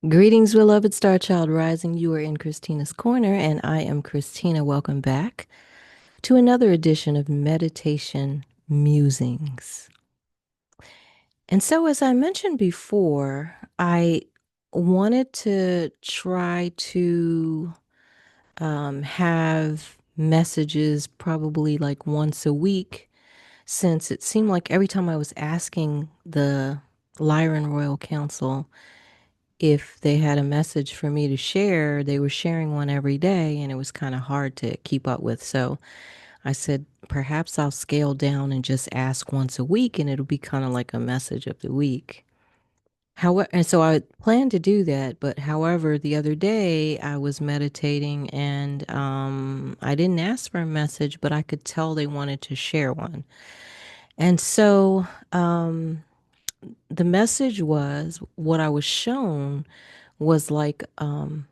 Greetings, beloved Star Child Rising. You are in Christina's Corner, and I am Christina. Welcome back to another edition of Meditation Musings. And so, as I mentioned before, I wanted to try to have messages probably like once a week, since it seemed like every time I was asking the Lyran Royal Council if they had a message for me to share, they were sharing one every day, and it was kind of hard to keep up with. So I said, perhaps I'll scale down and just ask once a week, and it'll be kind of like a message of the week. However, and so I planned to do that, but however, the other day I was meditating and I didn't ask for a message, but I could tell they wanted to share one. And so the message was what I was shown was like an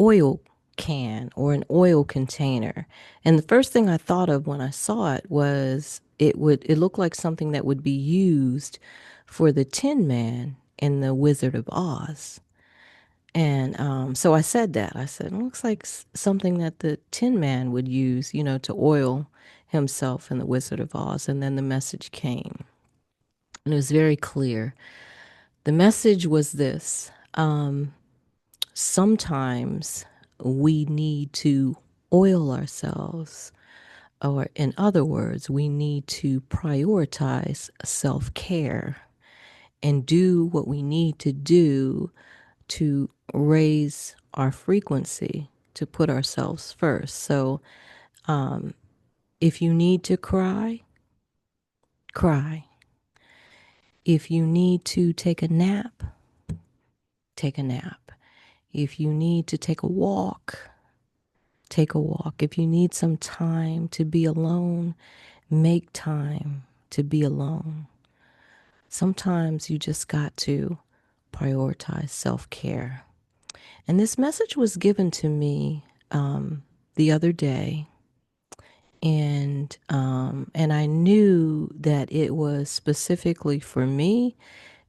oil can or an oil container. And the first thing I thought of when I saw it was it looked like something that would be used for the Tin Man in the Wizard of Oz. And so I said that. I said, it looks like something that the Tin Man would use, to oil himself in the Wizard of Oz. And then the message came. And it was very clear. The message was this. Sometimes we need to oil ourselves, or in other words, we need to prioritize self care and do what we need to do to raise our frequency, to put ourselves first. So, if you need to cry, cry. If you need to take a nap, take a nap. If you need to take a walk, take a walk. If you need some time to be alone, make time to be alone. Sometimes you just got to prioritize self-care. And this message was given to me the other day, and I knew that it was specifically for me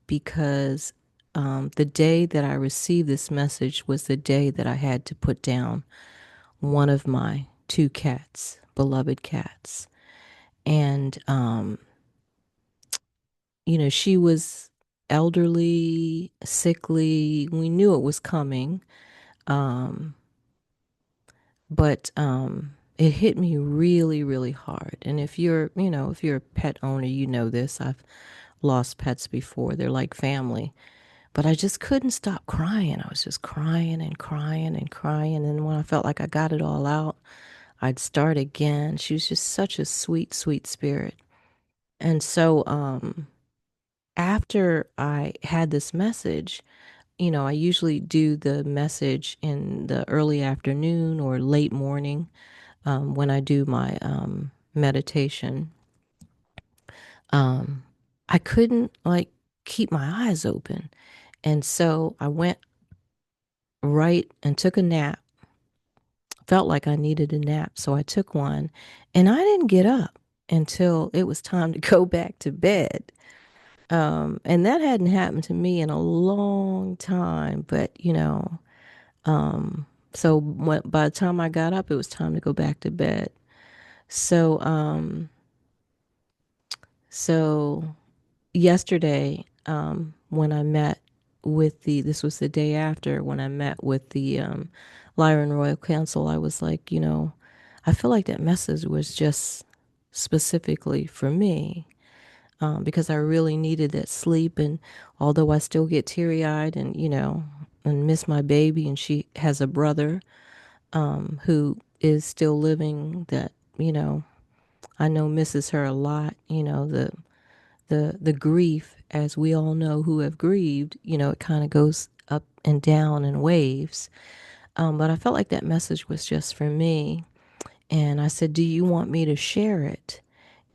because the day that I received this message was the day that I had to put down one of my two cats, beloved cats. And, she was elderly, sickly. We knew it was coming. Um, but it hit me really, really hard. And if you're a pet owner, you know this. I've lost pets before. They're like family. But I just couldn't stop crying. I was just crying and crying and crying. And when I felt like I got it all out, I'd start again. She was just such a sweet, sweet spirit. And so after I had this message, I usually do the message in the early afternoon or late morning when I do my meditation. Um, I couldn't like keep my eyes open. And so I went right and took a nap. Felt like I needed a nap. So I took one and I didn't get up until it was time to go back to bed. And that hadn't happened to me in a long time, but so by the time I got up, it was time to go back to bed. So, so yesterday, when I met with this was the day after when I met with the Lyran Royal Council, I was like, I feel like that message was just specifically for me. Because I really needed that sleep. And although I still get teary eyed and, and miss my baby, and she has a brother who is still living that, I know misses her a lot, the grief, as we all know who have grieved, it kind of goes up and down in waves. But I felt like that message was just for me. And I said, do you want me to share it?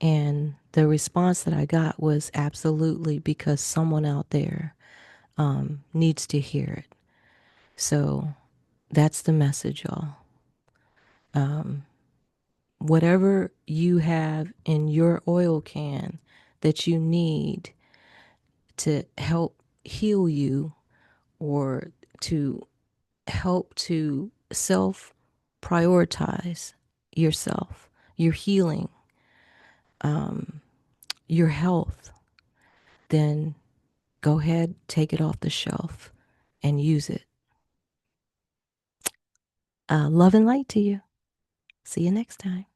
And the response that I got was absolutely, because someone out there needs to hear it. So that's the message, y'all. Whatever you have in your oil can that you need to help heal you or to help to self prioritize yourself, your healing, um, your health, then go ahead, take it off the shelf and use it. Love and light to you. See you next time.